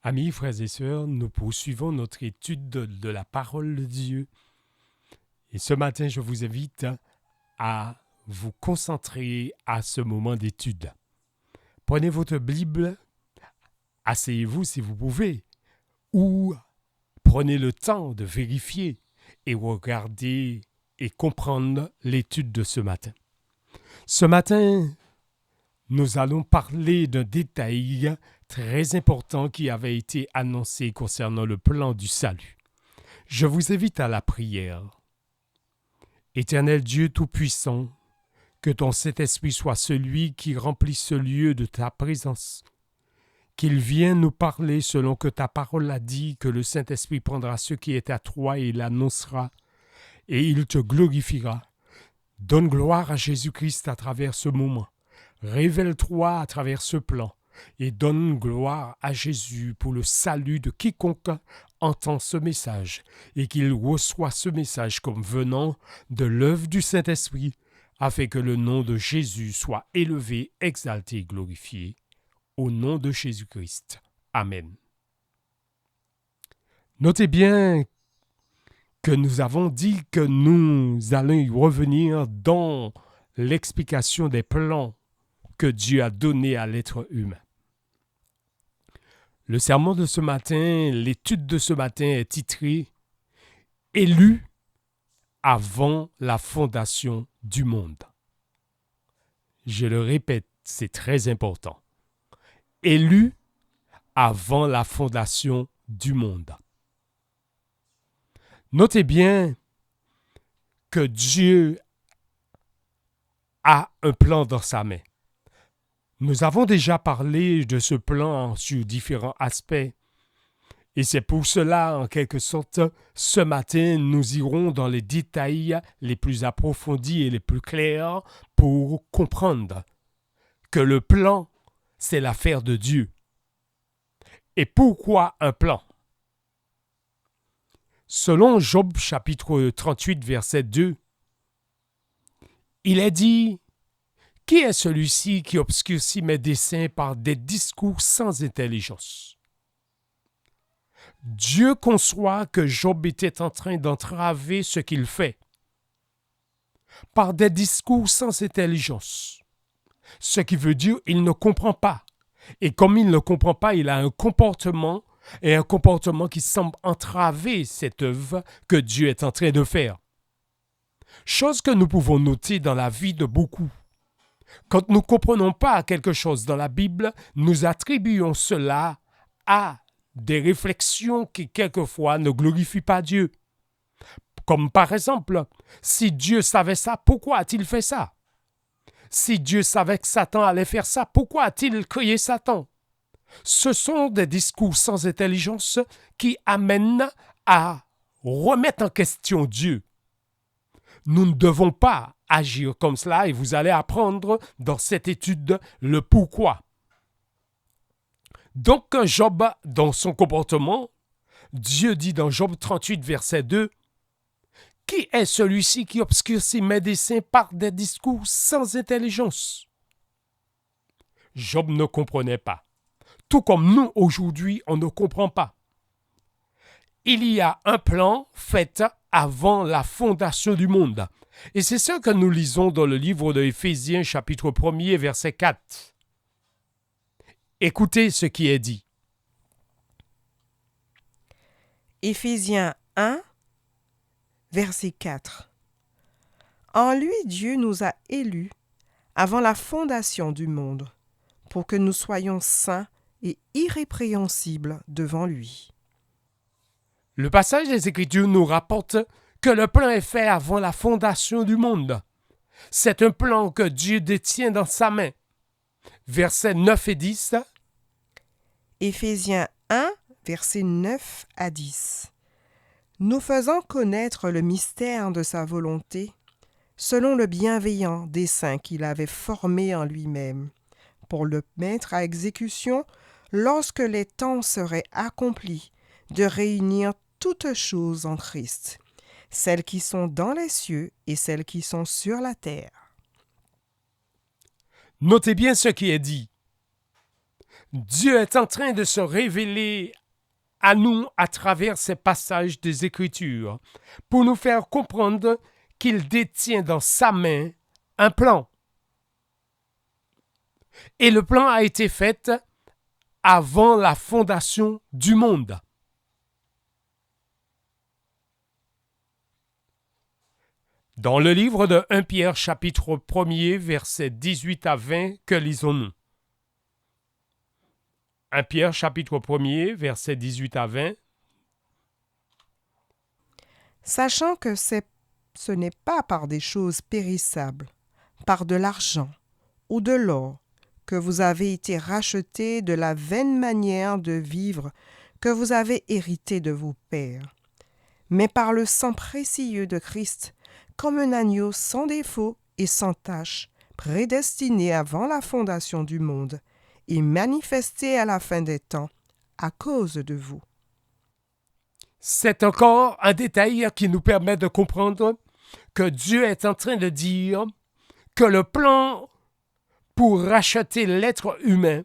Amis, frères et sœurs, nous poursuivons notre étude de la parole de Dieu. Et ce matin, je vous invite à vous concentrer à ce moment d'étude. Prenez votre Bible, asseyez-vous si vous pouvez, ou prenez le temps de vérifier et regarder et comprendre l'étude de ce matin. Ce matin, nous allons parler d'un détail très important qui avait été annoncé concernant le plan du salut. Je vous invite à la prière. Éternel Dieu Tout-Puissant, que ton Saint-Esprit soit celui qui remplit ce lieu de ta présence. Qu'il vienne nous parler selon que ta parole l'a dit, que le Saint-Esprit prendra ce qui est à toi et l'annoncera, et il te glorifiera. Donne gloire à Jésus-Christ à travers ce moment. Révèle-toi à travers ce plan et donne gloire à Jésus pour le salut de quiconque entend ce message et qu'il reçoit ce message comme venant de l'œuvre du Saint-Esprit afin que le nom de Jésus soit élevé, exalté et glorifié. Au nom de Jésus-Christ. Amen. Notez bien que nous avons dit que nous allons y revenir dans l'explication des plans que Dieu a donnés à l'être humain. Le sermon de ce matin, l'étude de ce matin est titrée « Élu avant la fondation du monde ». Je le répète, c'est très important. Élu avant la fondation du monde. Notez bien que Dieu a un plan dans sa main. Nous avons déjà parlé de ce plan sur différents aspects. Et c'est pour cela, en quelque sorte, ce matin, nous irons dans les détails les plus approfondis et les plus clairs pour comprendre que le plan, c'est l'affaire de Dieu. Et pourquoi un plan? Selon Job chapitre 38, verset 2, il est dit « Qui est celui-ci qui obscurcit mes desseins par des discours sans intelligence ?» Dieu conçoit que Job était en train d'entraver ce qu'il fait par des discours sans intelligence. Ce qui veut dire qu'il ne comprend pas. Et comme il ne comprend pas, il a un comportement qui semble entraver cette œuvre que Dieu est en train de faire. Chose que nous pouvons noter dans la vie de beaucoup. Quand nous ne comprenons pas quelque chose dans la Bible, nous attribuons cela à des réflexions qui quelquefois ne glorifient pas Dieu. Comme par exemple, si Dieu savait ça, pourquoi a-t-il fait ça? Si Dieu savait que Satan allait faire ça, pourquoi a-t-il créé Satan? Ce sont des discours sans intelligence qui amènent à remettre en question Dieu. Nous ne devons pas agir comme cela et vous allez apprendre dans cette étude le pourquoi. Donc Job, dans son comportement, Dieu dit dans Job 38, verset 2, « Qui est celui-ci qui obscurcit mes desseins par des discours sans intelligence ?» Job ne comprenait pas. Tout comme nous, aujourd'hui, on ne comprend pas. Il y a un plan fait avant la fondation du monde. Et c'est ce que nous lisons dans le livre de Éphésiens, chapitre 1er, verset 4. Écoutez ce qui est dit. Éphésiens 1, verset 4. En lui, Dieu nous a élus avant la fondation du monde, pour que nous soyons saints et irrépréhensibles devant lui. Le passage des Écritures nous rapporte que le plan est fait avant la fondation du monde. C'est un plan que Dieu détient dans sa main. Versets 9 et 10. Éphésiens 1, versets 9 à 10. Nous faisant connaître le mystère de sa volonté, selon le bienveillant dessein qu'il avait formé en lui-même, pour le mettre à exécution lorsque les temps seraient accomplis, de réunir toutes choses en Christ, celles qui sont dans les cieux et celles qui sont sur la terre. Notez bien ce qui est dit. Dieu est en train de se révéler à nous à travers ces passages des Écritures pour nous faire comprendre qu'il détient dans sa main un plan. Et le plan a été fait avant la fondation du monde. Dans le livre de 1 Pierre chapitre 1er versets 18 à 20, que lisons-nous? 1 Pierre chapitre 1er versets 18 à 20. Sachant que ce n'est pas par des choses périssables, par de l'argent ou de l'or, que vous avez été rachetés de la vaine manière de vivre que vous avez hérité de vos pères, mais par le sang précieux de Christ, comme un agneau sans défaut et sans tache, prédestiné avant la fondation du monde, et manifesté à la fin des temps, à cause de vous. C'est encore un détail qui nous permet de comprendre que Dieu est en train de dire que le plan pour racheter l'être humain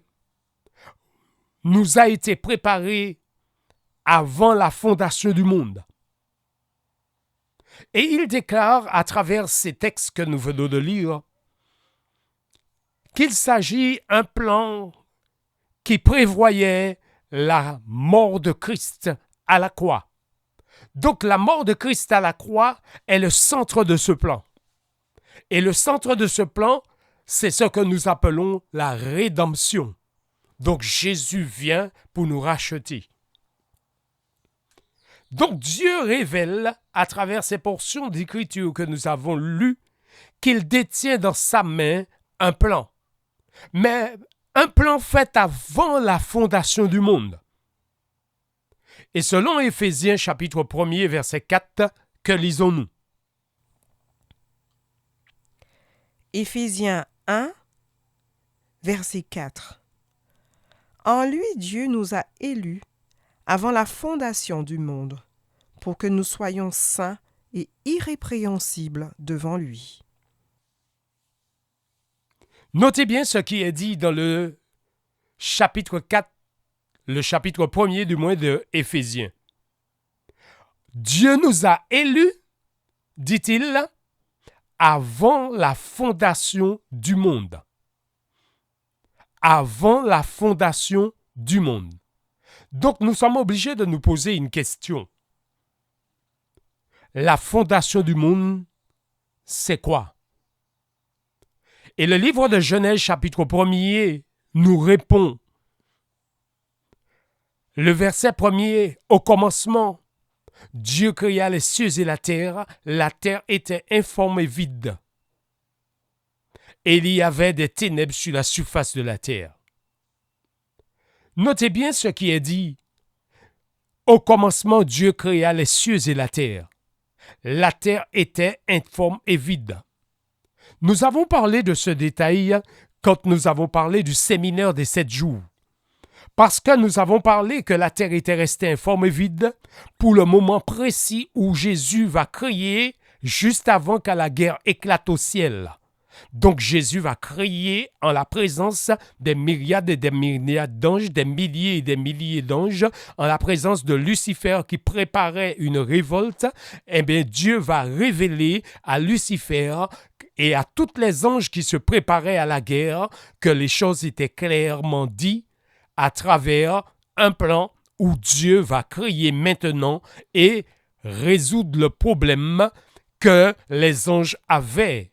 nous a été préparé avant la fondation du monde. Et il déclare à travers ces textes que nous venons de lire qu'il s'agit d'un plan qui prévoyait la mort de Christ à la croix. Donc la mort de Christ à la croix est le centre de ce plan. Et le centre de ce plan, c'est ce que nous appelons la rédemption. Donc Jésus vient pour nous racheter. Donc Dieu révèle à travers ces portions d'écriture que nous avons lues qu'il détient dans sa main un plan. Mais un plan fait avant la fondation du monde. Et selon Éphésiens chapitre 1er verset 4, que lisons-nous? Éphésiens 1, verset 4. En lui, Dieu nous a élus avant la fondation du monde, pour que nous soyons saints et irrépréhensibles devant lui. Notez bien ce qui est dit dans le chapitre 4, le chapitre 1er du moins de Éphésiens. Dieu nous a élus, dit-il, avant la fondation du monde. Avant la fondation du monde. Donc nous sommes obligés de nous poser une question. La fondation du monde, c'est quoi? Et le livre de Genèse chapitre 1er nous répond. Le verset 1er, au commencement, Dieu créa les cieux et la terre était informe et vide. Et il y avait des ténèbres sur la surface de la terre. Notez bien ce qui est dit. Au commencement, Dieu créa les cieux et la terre. La terre était informe et vide. Nous avons parlé de ce détail quand nous avons parlé du séminaire des 7 jours. Parce que nous avons parlé que la terre était restée informe et vide pour le moment précis où Jésus va créer juste avant que la guerre éclate au ciel. Donc Jésus va créer en la présence des myriades et des myriades d'anges, des milliers et des milliers d'anges, en la présence de Lucifer qui préparait une révolte. Eh bien Dieu va révéler à Lucifer et à tous les anges qui se préparaient à la guerre que les choses étaient clairement dites à travers un plan où Dieu va créer maintenant et résoudre le problème que les anges avaient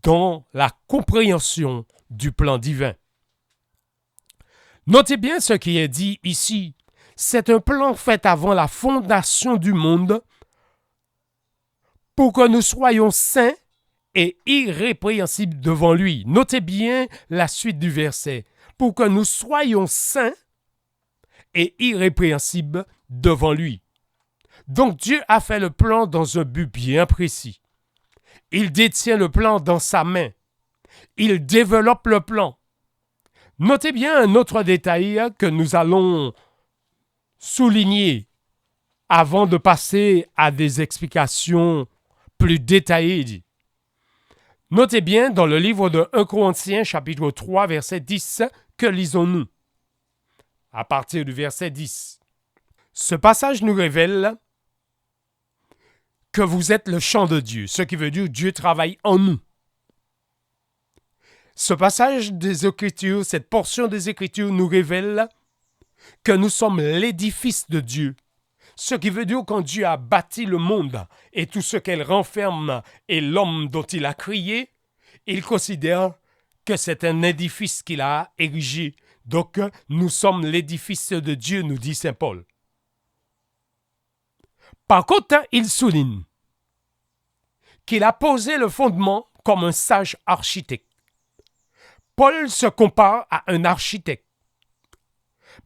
dans la compréhension du plan divin. Notez bien ce qui est dit ici. C'est un plan fait avant la fondation du monde pour que nous soyons saints et irrépréhensibles devant lui. Notez bien la suite du verset. Pour que nous soyons saints et irrépréhensibles devant lui. Donc Dieu a fait le plan dans un but bien précis. Il détient le plan dans sa main. Il développe le plan. Notez bien un autre détail que nous allons souligner avant de passer à des explications plus détaillées. Notez bien dans le livre de 1 Corinthiens, chapitre 3, verset 10, que lisons-nous? À partir du verset 10. Ce passage nous révèle que vous êtes le champ de Dieu, ce qui veut dire que Dieu travaille en nous. Ce passage des Écritures, cette portion des Écritures nous révèle que nous sommes l'édifice de Dieu. Ce qui veut dire que quand Dieu a bâti le monde et tout ce qu'elle renferme et l'homme dont il a créé, il considère que c'est un édifice qu'il a érigé. Donc, nous sommes l'édifice de Dieu, nous dit saint Paul. Par contre, il souligne qu'il a posé le fondement comme un sage architecte. Paul se compare à un architecte.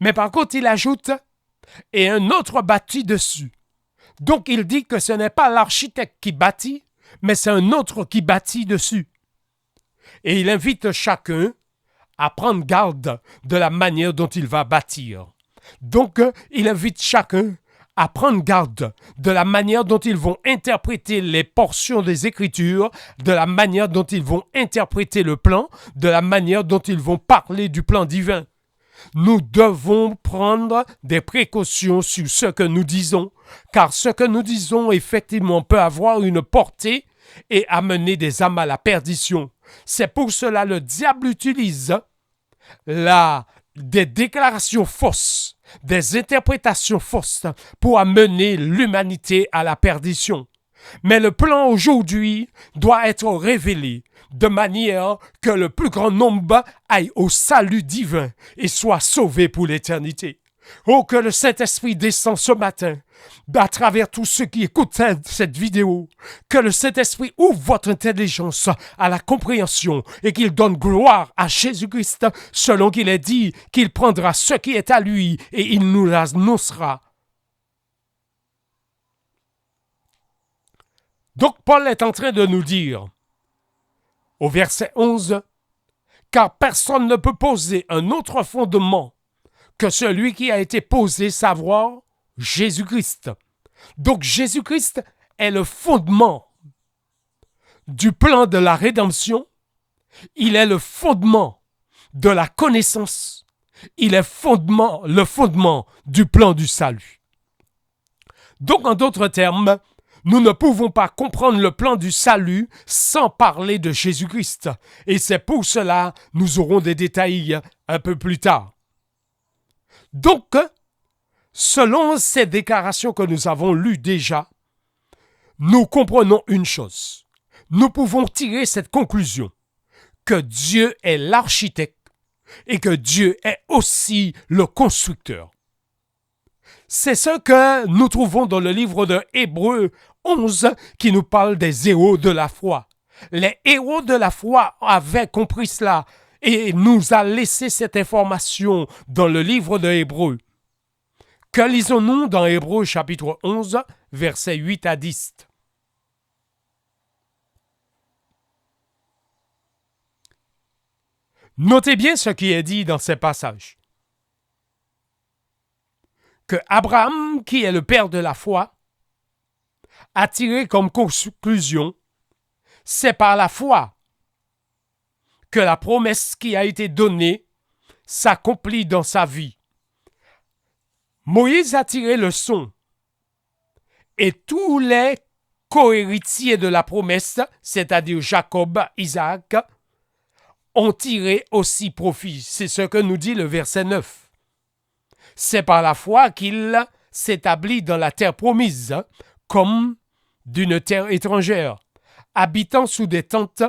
Mais par contre, il ajoute « et un autre bâtit dessus ». Donc, il dit que ce n'est pas l'architecte qui bâtit, mais c'est un autre qui bâtit dessus. Et il invite chacun à prendre garde de la manière dont il va bâtir. Donc, il invite chacun à prendre garde de la manière dont ils vont interpréter les portions des Écritures, de la manière dont ils vont interpréter le plan, de la manière dont ils vont parler du plan divin. Nous devons prendre des précautions sur ce que nous disons, car ce que nous disons effectivement peut avoir une portée et amener des âmes à la perdition. C'est pour cela que le diable utilise des déclarations fausses, des interprétations fausses pour amener l'humanité à la perdition. Mais le plan aujourd'hui doit être révélé de manière que le plus grand nombre aille au salut divin et soit sauvé pour l'éternité. Oh, que le Saint-Esprit descend ce matin à travers tous ceux qui écoutent cette vidéo. Que le Saint-Esprit ouvre votre intelligence à la compréhension et qu'il donne gloire à Jésus-Christ selon qu'il est dit qu'il prendra ce qui est à lui et il nous l'annoncera. Donc Paul est en train de nous dire au verset 11 « Car personne ne peut poser un autre fondement que celui qui a été posé, savoir Jésus-Christ. » Donc Jésus-Christ est le fondement du plan de la rédemption. Il est le fondement de la connaissance. Il est le fondement du plan du salut. Donc en d'autres termes, nous ne pouvons pas comprendre le plan du salut sans parler de Jésus-Christ. Et c'est pour cela que nous aurons des détails un peu plus tard. Donc, selon ces déclarations que nous avons lues déjà, nous comprenons une chose. Nous pouvons tirer cette conclusion que Dieu est l'architecte et que Dieu est aussi le constructeur. C'est ce que nous trouvons dans le livre de Hébreux 11 qui nous parle des héros de la foi. Les héros de la foi avaient compris cela et nous a laissé cette information dans le livre de Hébreux. Que lisons-nous dans Hébreux chapitre 11, versets 8 à 10? Notez bien ce qui est dit dans ces passages. Que Abraham, qui est le père de la foi, a tiré comme conclusion, c'est par la foi que la promesse qui a été donnée s'accomplit dans sa vie. Moïse a tiré le son et tous les co-héritiers de la promesse, c'est-à-dire Jacob, Isaac, ont tiré aussi profit. C'est ce que nous dit le verset 9. C'est par la foi qu'il s'établit dans la terre promise, comme d'une terre étrangère, habitant sous des tentes,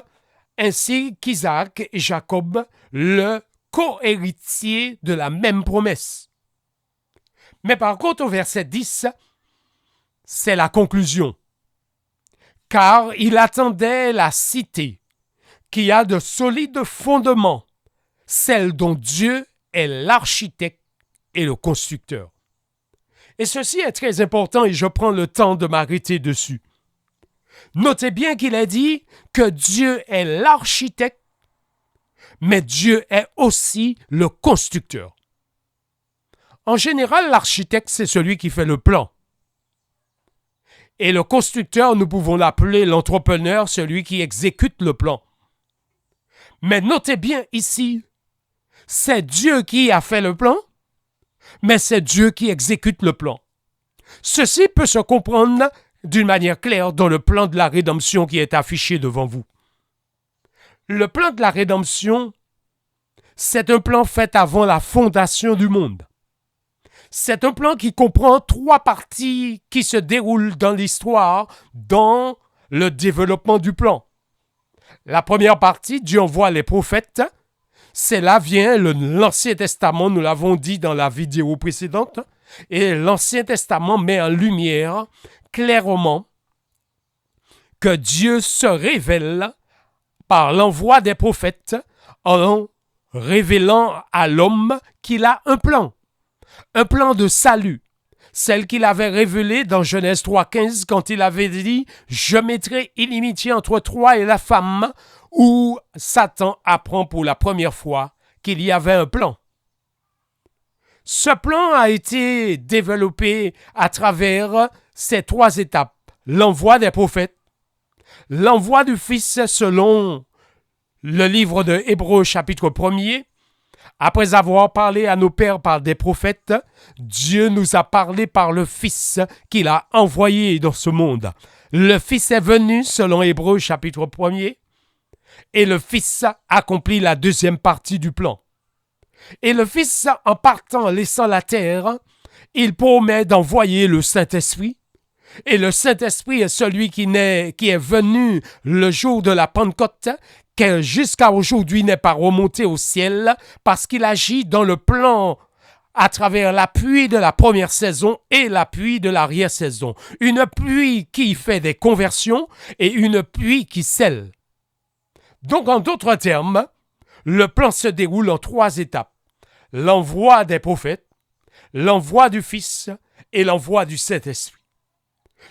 ainsi qu'Isaac et Jacob, le co-héritier de la même promesse. Mais par contre, au verset 10, c'est la conclusion. Car il attendait la cité qui a de solides fondements, celle dont Dieu est l'architecte et le constructeur. Et ceci est très important et je prends le temps de m'arrêter dessus. Notez bien qu'il a dit que Dieu est l'architecte, mais Dieu est aussi le constructeur. En général, l'architecte, c'est celui qui fait le plan. Et le constructeur, nous pouvons l'appeler l'entrepreneur, celui qui exécute le plan. Mais notez bien ici, c'est Dieu qui a fait le plan, mais c'est Dieu qui exécute le plan. Ceci peut se comprendre d'une manière claire dans le plan de la rédemption qui est affiché devant vous. Le plan de la rédemption, c'est un plan fait avant la fondation du monde. C'est un plan qui comprend 3 parties qui se déroulent dans l'histoire, dans le développement du plan. La première partie, Dieu envoie les prophètes. C'est là vient l'Ancien Testament, nous l'avons dit dans la vidéo précédente. Et l'Ancien Testament met en lumière clairement que Dieu se révèle par l'envoi des prophètes en révélant à l'homme qu'il a un plan de salut. Celle qu'il avait révélée dans Genèse 3,15 quand il avait dit « Je mettrai inimitié entre toi et la femme » où Satan apprend pour la première fois qu'il y avait un plan. Ce plan a été développé à travers ces 3 étapes. L'envoi des prophètes, l'envoi du Fils selon le livre de Hébreux chapitre 1er. Après avoir parlé à nos pères par des prophètes, Dieu nous a parlé par le Fils qu'il a envoyé dans ce monde. Le Fils est venu selon Hébreux chapitre 1er et le Fils accomplit la deuxième partie du plan. Et le Fils, en partant, laissant la terre, il promet d'envoyer le Saint-Esprit. Et le Saint-Esprit est celui qui est venu le jour de la Pentecôte, qui jusqu'à aujourd'hui n'est pas remonté au ciel, parce qu'il agit dans le plan à travers la pluie de la première saison et la pluie de l'arrière-saison. Une pluie qui fait des conversions et une pluie qui scelle. Donc, en d'autres termes, le plan se déroule en 3 étapes. L'envoi des prophètes, l'envoi du Fils et l'envoi du Saint-Esprit.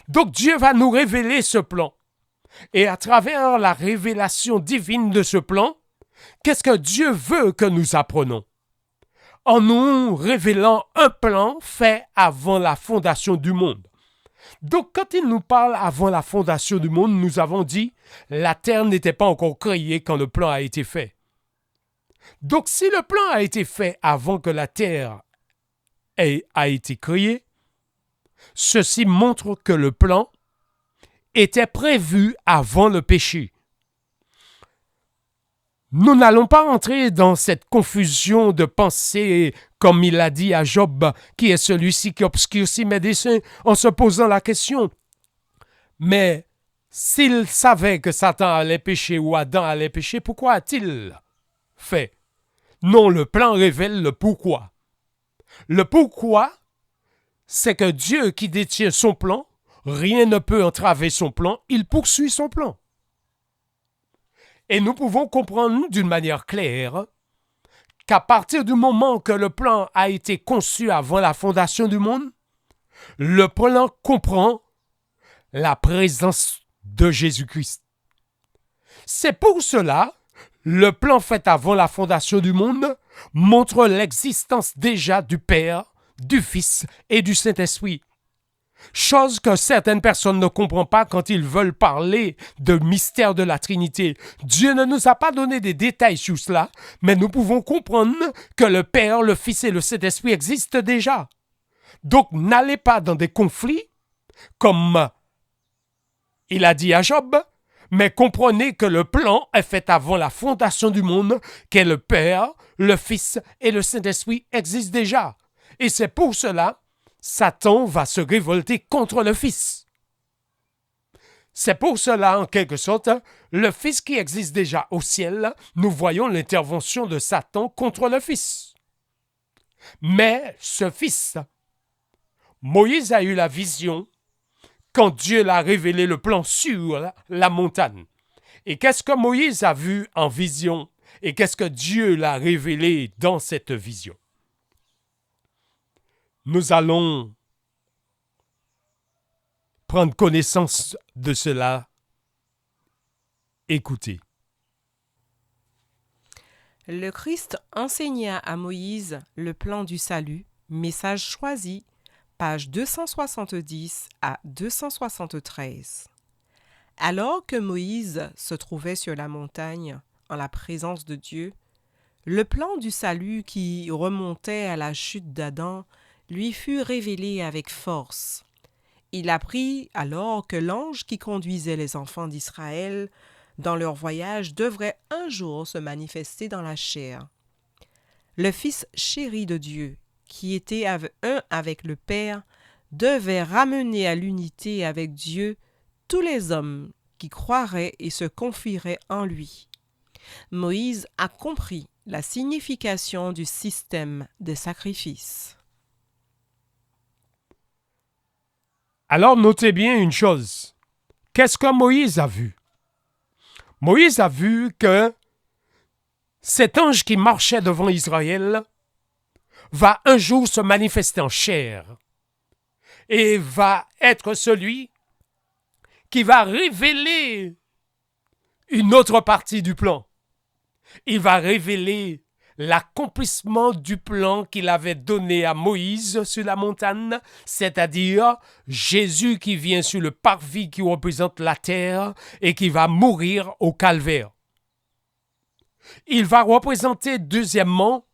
Donc Dieu va nous révéler ce plan. Et à travers la révélation divine de ce plan, qu'est-ce que Dieu veut que nous apprenions? En nous révélant un plan fait avant la fondation du monde. Donc quand il nous parle avant la fondation du monde, nous avons dit la terre n'était pas encore créée quand le plan a été fait. Donc si le plan a été fait avant que la terre a été créée, ceci montre que le plan était prévu avant le péché. Nous n'allons pas entrer dans cette confusion de pensée, comme il a dit à Job, qui est celui-ci qui obscurcit mes desseins, en se posant la question. Mais s'il savait que Satan allait pécher ou Adam allait pécher, pourquoi a-t-il fait? Non, le plan révèle le pourquoi. Le pourquoi, c'est que Dieu qui détient son plan, rien ne peut entraver son plan, il poursuit son plan. Et nous pouvons comprendre d'une manière claire qu'à partir du moment que le plan a été conçu avant la fondation du monde, le plan comprend la présence de Jésus-Christ. C'est pour cela le plan fait avant la fondation du monde montre l'existence déjà du Père, du Fils et du Saint-Esprit. Chose que certaines personnes ne comprennent pas quand ils veulent parler de mystère de la Trinité. Dieu ne nous a pas donné des détails sur cela, mais nous pouvons comprendre que le Père, le Fils et le Saint-Esprit existent déjà. Donc n'allez pas dans des conflits, comme il a dit à Job, mais comprenez que le plan est fait avant la fondation du monde, que le Père, le Fils et le Saint-Esprit existent déjà. Et c'est pour cela Satan va se révolter contre le Fils. C'est pour cela, en quelque sorte, le Fils qui existe déjà au ciel, nous voyons l'intervention de Satan contre le Fils. Mais ce Fils, Moïse a eu la vision quand Dieu l'a révélé le plan sur la montagne. Et qu'est-ce que Moïse a vu en vision? Et qu'est-ce que Dieu l'a révélé dans cette vision? Nous allons prendre connaissance de cela. Écoutez. Le Christ enseigna à Moïse le plan du salut, message choisi, pages 270 à 273. Alors que Moïse se trouvait sur la montagne, en la présence de Dieu, le plan du salut qui remontait à la chute d'Adam lui fut révélé avec force. Il apprit alors que l'ange qui conduisait les enfants d'Israël dans leur voyage devrait un jour se manifester dans la chair. Le Fils chéri de Dieu, qui était un avec le Père, devait ramener à l'unité avec Dieu tous les hommes qui croiraient et se confieraient en lui. Moïse a compris la signification du système des sacrifices. Alors notez bien une chose. Qu'est-ce que Moïse a vu? Moïse a vu que cet ange qui marchait devant Israël va un jour se manifester en chair et va être celui qui va révéler une autre partie du plan. Il va révéler l'accomplissement du plan qu'il avait donné à Moïse sur la montagne, c'est-à-dire Jésus qui vient sur le parvis qui représente la terre et qui va mourir au calvaire. Il va représenter deuxièmement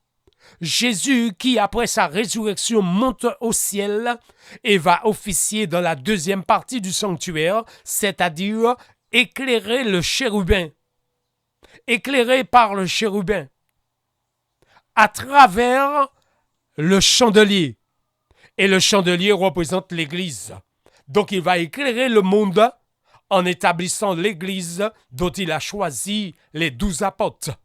Jésus qui, après sa résurrection, monte au ciel et va officier dans la deuxième partie du sanctuaire, c'est-à-dire éclairer le chérubin. Éclairé par le chérubin à travers le chandelier. Et le chandelier représente l'Église. Donc il va éclairer le monde en établissant l'Église dont il a choisi les 12 apôtres.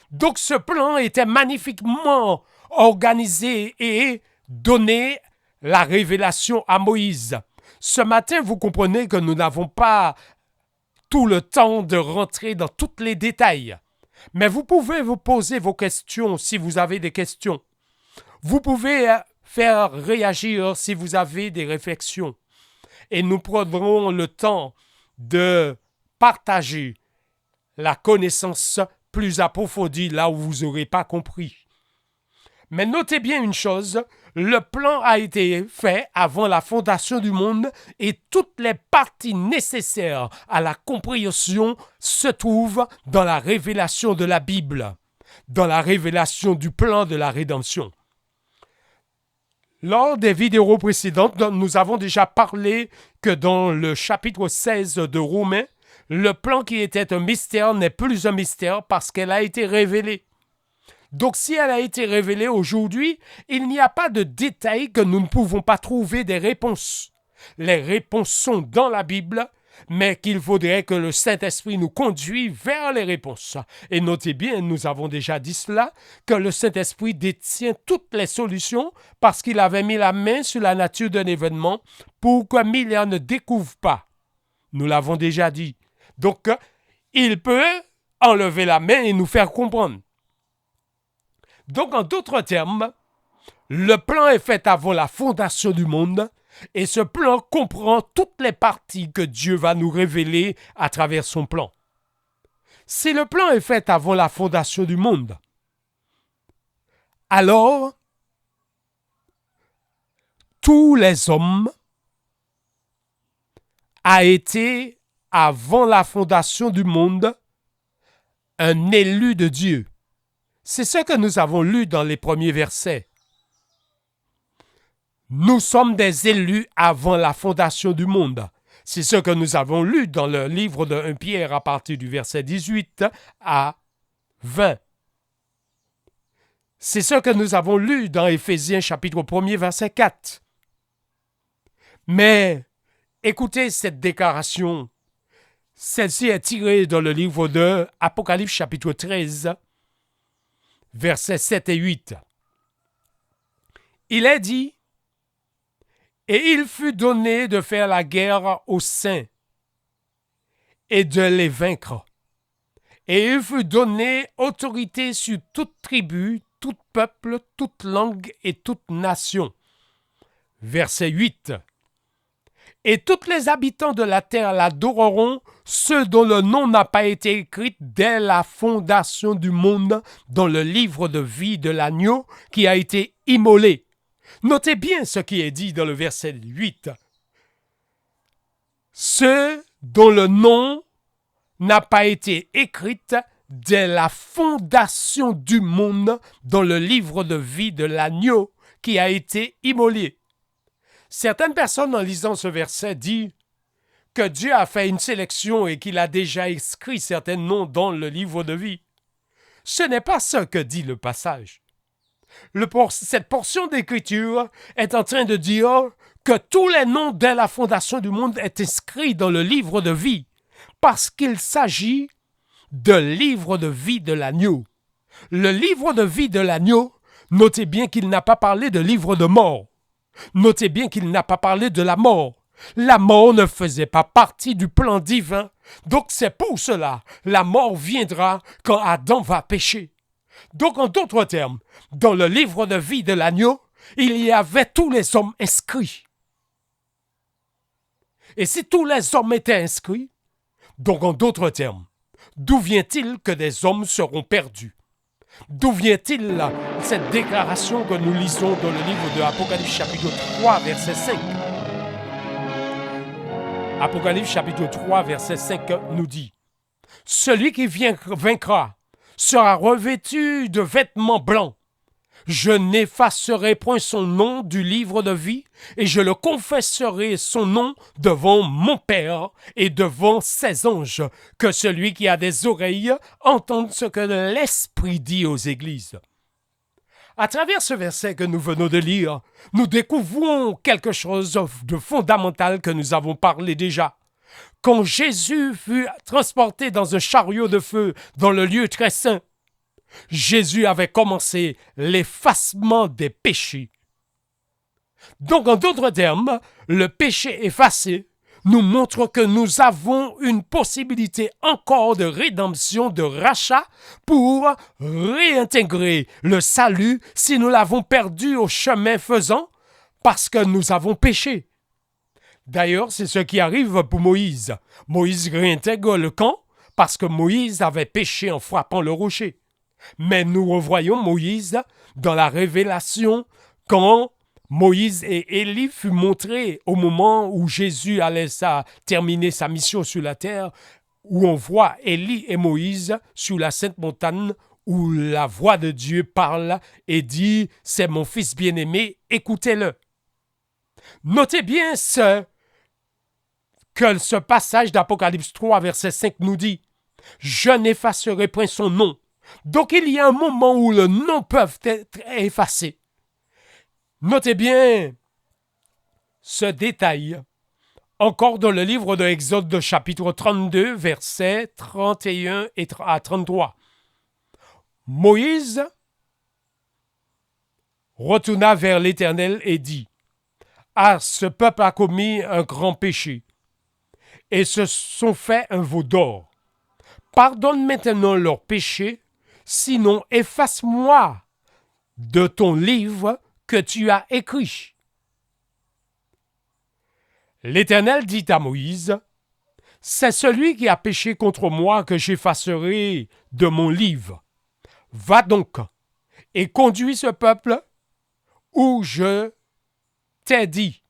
Donc ce plan était magnifiquement organisé et donné la révélation à Moïse. Ce matin, vous comprenez que nous n'avons pas tout le temps de rentrer dans tous les détails. Mais vous pouvez vous poser vos questions si vous avez des questions. Vous pouvez faire réagir si vous avez des réflexions. Et nous prendrons le temps de partager la connaissance plus approfondie là où vous n'aurez pas compris. Mais notez bien une chose, le plan a été fait avant la fondation du monde et toutes les parties nécessaires à la compréhension se trouvent dans la révélation de la Bible, dans la révélation du plan de la rédemption. Lors des vidéos précédentes, nous avons déjà parlé que dans le chapitre 16 de Romains, le plan qui était un mystère n'est plus un mystère parce qu'elle a été révélée. Donc si elle a été révélée aujourd'hui, il n'y a pas de détails que nous ne pouvons pas trouver des réponses. Les réponses sont dans la Bible, mais qu'il faudrait que le Saint-Esprit nous conduise vers les réponses. Et notez bien, nous avons déjà dit cela, que le Saint-Esprit détient toutes les solutions parce qu'il avait mis la main sur la nature d'un événement pour que Miller ne découvre pas. Nous l'avons déjà dit. Donc, il peut enlever la main et nous faire comprendre. Donc, en d'autres termes, le plan est fait avant la fondation du monde et ce plan comprend toutes les parties que Dieu va nous révéler à travers son plan. Si le plan est fait avant la fondation du monde, alors tous les hommes a été, avant la fondation du monde, un élu de Dieu. C'est ce que nous avons lu dans les premiers versets. Nous sommes des élus avant la fondation du monde. C'est ce que nous avons lu dans le livre de 1 Pierre à partir du verset 18 à 20. C'est ce que nous avons lu dans Éphésiens chapitre 1er verset 4. Mais écoutez cette déclaration. Celle-ci est tirée dans le livre de Apocalypse chapitre 13, versets 7 et 8. Il est dit, « Et il fut donné de faire la guerre aux saints et de les vaincre. Et il fut donné autorité sur toute tribu, tout peuple, toute langue et toute nation. » Verset 8. Et tous les habitants de la terre l'adoreront, ceux dont le nom n'a pas été écrit dès la fondation du monde dans le livre de vie de l'agneau qui a été immolé. Notez bien ce qui est dit dans le verset 8. Ceux dont le nom n'a pas été écrit dès la fondation du monde dans le livre de vie de l'agneau qui a été immolé. Certaines personnes, en lisant ce verset, disent que Dieu a fait une sélection et qu'il a déjà inscrit certains noms dans le livre de vie. Ce n'est pas ce que dit le passage. Cette portion d'écriture est en train de dire que tous les noms dès la fondation du monde sont inscrits dans le livre de vie, parce qu'il s'agit de livre de vie de l'agneau. Le livre de vie de l'agneau, notez bien qu'il n'a pas parlé de livre de mort. Notez bien qu'il n'a pas parlé de la mort. La mort ne faisait pas partie du plan divin. Donc c'est pour cela, la mort viendra quand Adam va pécher. Donc en d'autres termes, dans le livre de vie de l'agneau, il y avait tous les hommes inscrits. Et si tous les hommes étaient inscrits, donc en d'autres termes, d'où vient-il que des hommes seront perdus? D'où vient-il cette déclaration que nous lisons dans le livre de Apocalypse chapitre 3, verset 5? Apocalypse chapitre 3, verset 5 nous dit « Celui qui vaincra sera revêtu de vêtements blancs. Je n'effacerai point son nom du livre de vie, et je le confesserai son nom devant mon Père et devant ses anges, que celui qui a des oreilles entende ce que l'Esprit dit aux églises. » À travers ce verset que nous venons de lire, nous découvrons quelque chose de fondamental que nous avons parlé déjà. Quand Jésus fut transporté dans un chariot de feu dans le lieu très saint, Jésus avait commencé l'effacement des péchés. Donc, en d'autres termes, le péché effacé nous montre que nous avons une possibilité encore de rédemption, de rachat pour réintégrer le salut si nous l'avons perdu au chemin faisant parce que nous avons péché. D'ailleurs, c'est ce qui arrive pour Moïse. Moïse réintègre le camp parce que Moïse avait péché en frappant le rocher. Mais nous revoyons Moïse dans la révélation quand Moïse et Élie furent montrés au moment où Jésus allait terminer sa mission sur la terre, où on voit Élie et Moïse sur la sainte montagne où la voix de Dieu parle et dit « C'est mon fils bien-aimé, écoutez-le ». Notez bien que ce passage d'Apocalypse 3, verset 5 nous dit « Je n'effacerai point son nom ». Donc il y a un moment où le nom peut être effacé. Notez bien ce détail, encore dans le livre de Exode chapitre 32, versets 31 à 33. Moïse retourna vers l'Éternel et dit « Ah, ce peuple a commis un grand péché et se sont fait un veau d'or. Pardonne maintenant leur péché, sinon efface-moi de ton livre que tu as écrit. » L'Éternel dit à Moïse, « C'est celui qui a péché contre moi que j'effacerai de mon livre. Va donc et conduis ce peuple où je t'ai dit,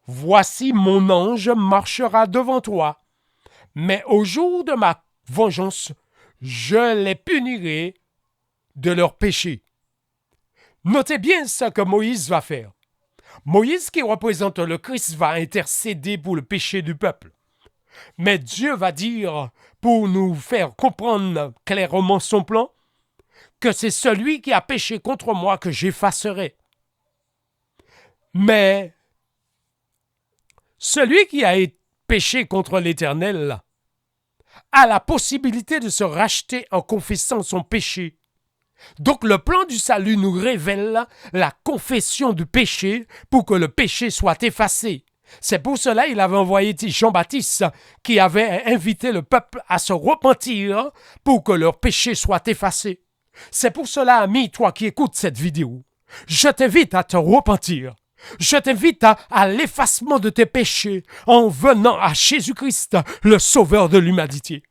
voici mon ange marchera devant toi, mais au jour de ma vengeance, je les punirai de leurs péchés. » Notez bien ce que Moïse va faire. Moïse, qui représente le Christ, va intercéder pour le péché du peuple. Mais Dieu va dire, pour nous faire comprendre clairement son plan, que c'est celui qui a péché contre moi que j'effacerai. Mais celui qui a péché contre l'Éternel a la possibilité de se racheter en confessant son péché. Donc le plan du salut nous révèle la confession du péché pour que le péché soit effacé. C'est pour cela qu'il avait envoyé Jean-Baptiste qui avait invité le peuple à se repentir pour que leur péché soit effacé. C'est pour cela, ami, toi qui écoutes cette vidéo, je t'invite à te repentir. Je t'invite à l'effacement de tes péchés en venant à Jésus-Christ, le Sauveur de l'humanité.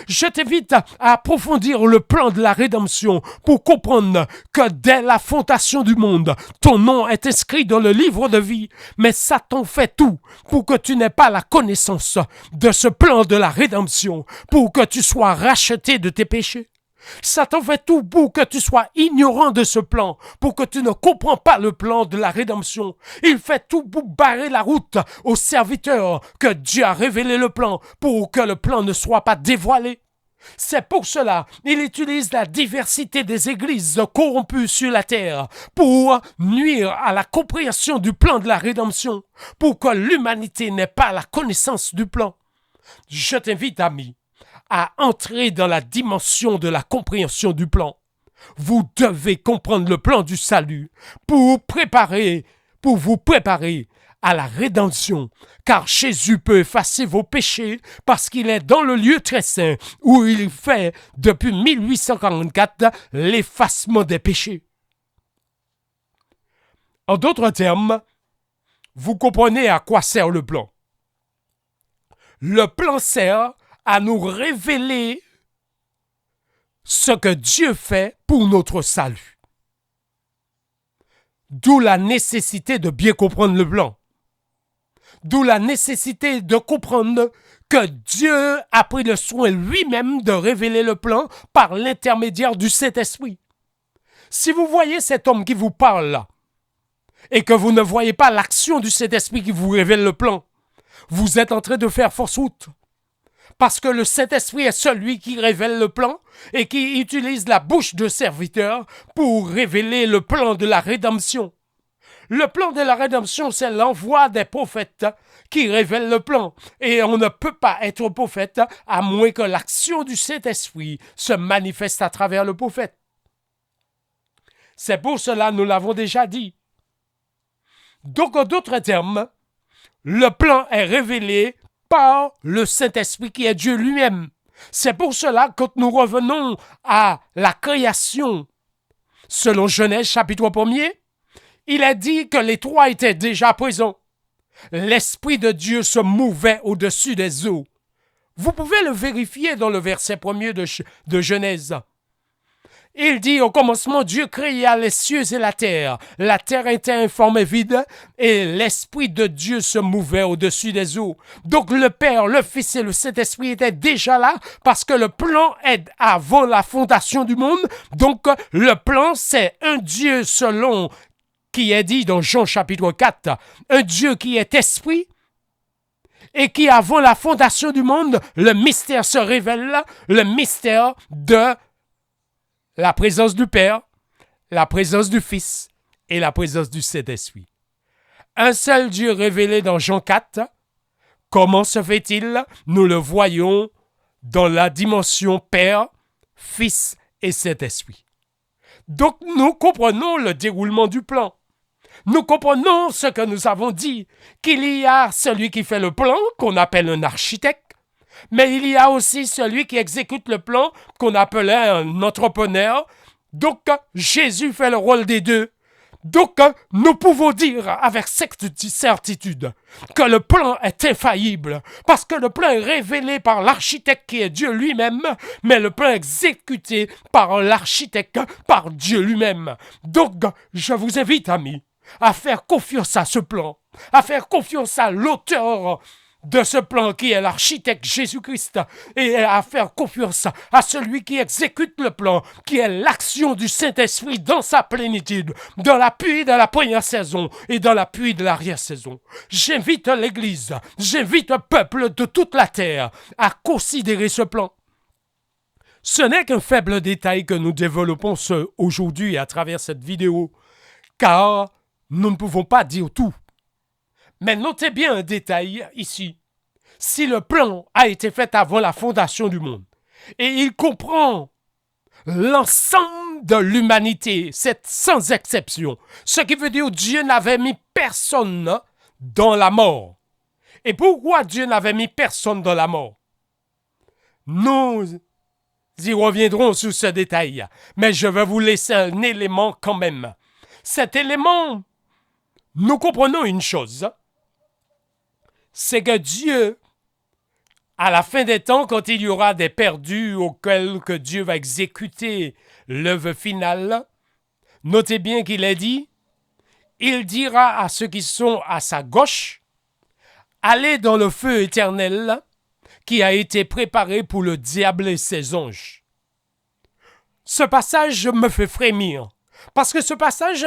Je t'invite à approfondir le plan de la rédemption pour comprendre que dès la fondation du monde, ton nom est inscrit dans le livre de vie, mais Satan fait tout pour que tu n'aies pas la connaissance de ce plan de la rédemption, pour que tu sois racheté de tes péchés. Satan fait tout pour que tu sois ignorant de ce plan, pour que tu ne comprends pas le plan de la rédemption. Il fait tout pour barrer la route aux serviteurs que Dieu a révélé le plan, pour que le plan ne soit pas dévoilé. C'est pour cela qu'il utilise la diversité des églises corrompues sur la terre pour nuire à la compréhension du plan de la rédemption, pour que l'humanité n'ait pas la connaissance du plan. Je t'invite, ami, à entrer dans la dimension de la compréhension du plan. Vous devez comprendre le plan du salut pour vous préparer à la rédemption, car Jésus peut effacer vos péchés parce qu'il est dans le lieu très saint où il fait depuis 1844 l'effacement des péchés. En d'autres termes, vous comprenez à quoi sert le plan. Le plan sert à nous révéler ce que Dieu fait pour notre salut. D'où la nécessité de bien comprendre le plan. D'où la nécessité de comprendre que Dieu a pris le soin lui-même de révéler le plan par l'intermédiaire du Saint-Esprit. Si vous voyez cet homme qui vous parle là, et que vous ne voyez pas l'action du Saint-Esprit qui vous révèle le plan, vous êtes en train de faire fausse route. Parce que le Saint-Esprit est celui qui révèle le plan et qui utilise la bouche de serviteur pour révéler le plan de la rédemption. Le plan de la rédemption, c'est l'envoi des prophètes qui révèlent le plan. Et on ne peut pas être prophète à moins que l'action du Saint-Esprit se manifeste à travers le prophète. C'est pour cela, nous l'avons déjà dit. Donc, en d'autres termes, le plan est révélé par le Saint-Esprit qui est Dieu lui-même. C'est pour cela, quand nous revenons à la création, selon Genèse chapitre 1er, il est dit que les trois étaient déjà présents. L'Esprit de Dieu se mouvait au-dessus des eaux. Vous pouvez le vérifier dans le verset 1er de Genèse. Il dit, au commencement, Dieu créa les cieux et la terre. La terre était informe et vide, et l'Esprit de Dieu se mouvait au-dessus des eaux. Donc le Père, le Fils et le Saint-Esprit étaient déjà là, parce que le plan est avant la fondation du monde. Donc le plan, c'est un Dieu selon qui est dit dans Jean chapitre 4, un Dieu qui est esprit, et qui avant la fondation du monde, le mystère se révèle, le mystère de la présence du Père, la présence du Fils et la présence du Saint-Esprit. Un seul Dieu révélé dans Jean 4. Comment se fait-il? Nous le voyons dans la dimension Père, Fils et Saint-Esprit. Donc nous comprenons le déroulement du plan. Nous comprenons ce que nous avons dit, qu'il y a celui qui fait le plan, qu'on appelle un architecte, mais il y a aussi celui qui exécute le plan, qu'on appelait un entrepreneur. Donc, Jésus fait le rôle des deux. Donc, nous pouvons dire avec certitude que le plan est infaillible, parce que le plan est révélé par l'architecte qui est Dieu lui-même, mais le plan est exécuté par l'architecte, par Dieu lui-même. Donc, je vous invite, amis, à faire confiance à ce plan, à faire confiance à l'auteur de ce plan qui est l'architecte Jésus-Christ, et à faire confiance à celui qui exécute le plan, qui est l'action du Saint-Esprit dans sa plénitude, dans l'appui de la première saison et dans l'appui de l'arrière-saison. J'invite l'Église, j'invite le peuple de toute la terre à considérer ce plan. Ce n'est qu'un faible détail que nous développons aujourd'hui à travers cette vidéo, car nous ne pouvons pas dire tout. Mais notez bien un détail ici. Si le plan a été fait avant la fondation du monde, et il comprend l'ensemble de l'humanité, c'est sans exception, ce qui veut dire que Dieu n'avait mis personne dans la mort. Et pourquoi Dieu n'avait mis personne dans la mort? Nous y reviendrons sur ce détail, mais je vais vous laisser un élément quand même. Cet élément, nous comprenons une chose, c'est que Dieu, à la fin des temps, quand il y aura des perdus auxquels que Dieu va exécuter l'œuvre finale, notez bien qu'il est dit, il dira à ceux qui sont à sa gauche, allez dans le feu éternel qui a été préparé pour le diable et ses anges. ce passage me fait frémir. Parce que ce passage,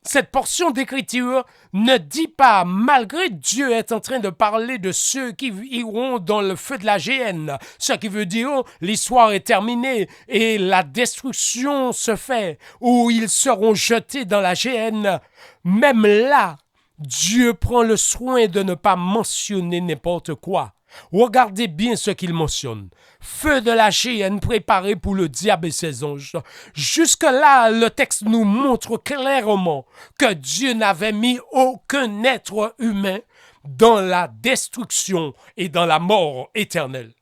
cette portion d'écriture ne dit pas, malgré Dieu est en train de parler de ceux qui iront dans le feu de la géhenne, ce qui veut dire l'histoire est terminée et la destruction se fait, où ils seront jetés dans la géhenne. Même là, Dieu prend le soin de ne pas mentionner n'importe quoi. Regardez bien ce qu'il mentionne. Feu de la géhenne préparé pour le diable et ses anges. Jusque-là, le texte nous montre clairement que Dieu n'avait mis aucun être humain dans la destruction et dans la mort éternelle.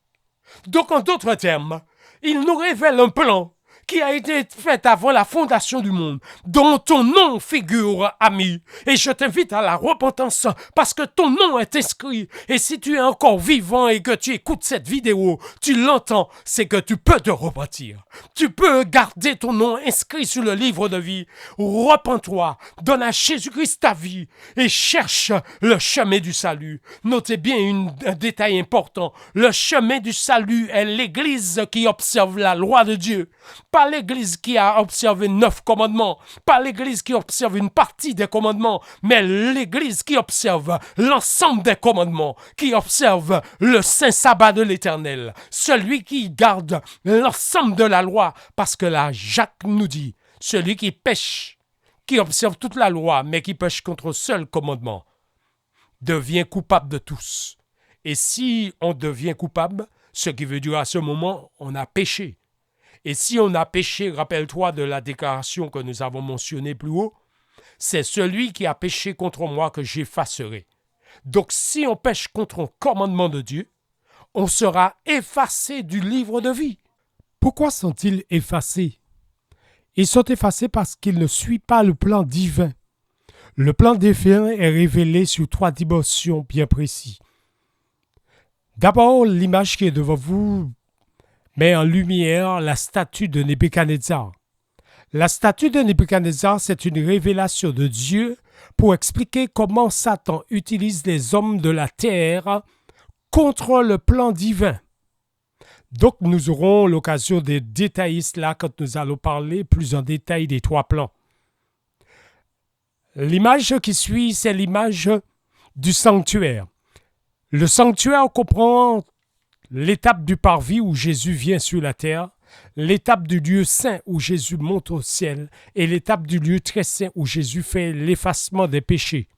Donc, en d'autres termes, il nous révèle un plan qui a été fait avant la fondation du monde, dont ton nom figure, ami. Et je t'invite à la repentance parce que ton nom est inscrit. Et si tu es encore vivant et que tu écoutes cette vidéo, tu l'entends, c'est que tu peux te repentir. Tu peux garder ton nom inscrit sur le livre de vie. Repens-toi, donne à Jésus-Christ ta vie et cherche le chemin du salut. Notez bien un détail important. Le chemin du salut est l'Église qui observe la loi de Dieu. Pas l'Église qui a observé 9 commandements, pas l'Église qui observe une partie des commandements, mais l'Église qui observe l'ensemble des commandements, qui observe le saint sabbat de l'Éternel, celui qui garde l'ensemble de la loi, parce que là, Jacques nous dit, celui qui pêche, qui observe toute la loi, mais qui pêche contre un seul commandement, devient coupable de tous. Et si on devient coupable, ce qui veut dire à ce moment, on a péché. Et si on a péché, rappelle-toi de la déclaration que nous avons mentionnée plus haut, c'est celui qui a péché contre moi que j'effacerai. Donc si on pêche contre un commandement de Dieu, on sera effacé du livre de vie. Pourquoi sont-ils effacés? Ils sont effacés parce qu'ils ne suivent pas le plan divin. Le plan divin est révélé sur 3 dimensions bien précises. D'abord, l'image qui est devant vous met en lumière la statue de Nebuchadnezzar. La statue de Nebuchadnezzar, c'est une révélation de Dieu pour expliquer comment Satan utilise les hommes de la terre contre le plan divin. Donc, nous aurons l'occasion de détailler cela quand nous allons parler plus en détail des 3 plans. L'image qui suit, c'est l'image du sanctuaire. Le sanctuaire comprend l'étape du parvis où Jésus vient sur la terre, l'étape du lieu saint où Jésus monte au ciel et l'étape du lieu très saint où Jésus fait l'effacement des péchés.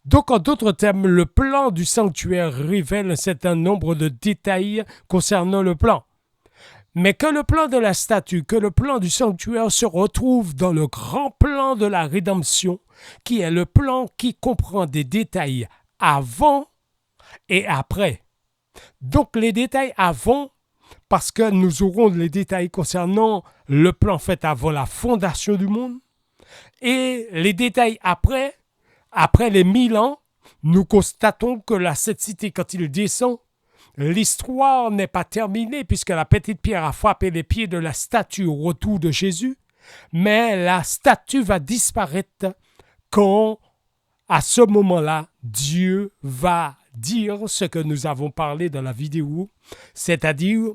Donc, en d'autres termes, le plan du sanctuaire révèle un certain nombre de détails concernant le plan. Mais que le plan de la statue, que le plan du sanctuaire se retrouve dans le grand plan de la rédemption, qui est le plan qui comprend des détails avant et après. Donc les détails avant, parce que nous aurons les détails concernant le plan fait avant la fondation du monde, et les détails après les 1000 ans, nous constatons que la Sainte Cité, quand il descend, l'histoire n'est pas terminée puisque la petite pierre a frappé les pieds de la statue au retour de Jésus, mais la statue va disparaître quand, à ce moment-là, Dieu va dire ce que nous avons parlé dans la vidéo, c'est-à-dire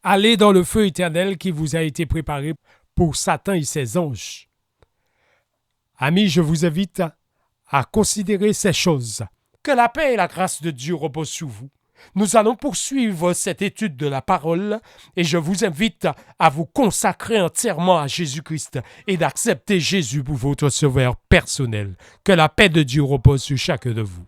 aller dans le feu éternel qui vous a été préparé pour Satan et ses anges. Amis, je vous invite à considérer ces choses. Que la paix et la grâce de Dieu reposent sur vous. Nous allons poursuivre cette étude de la parole et je vous invite à vous consacrer entièrement à Jésus-Christ et d'accepter Jésus pour votre sauveur personnel. Que la paix de Dieu repose sur chacun de vous.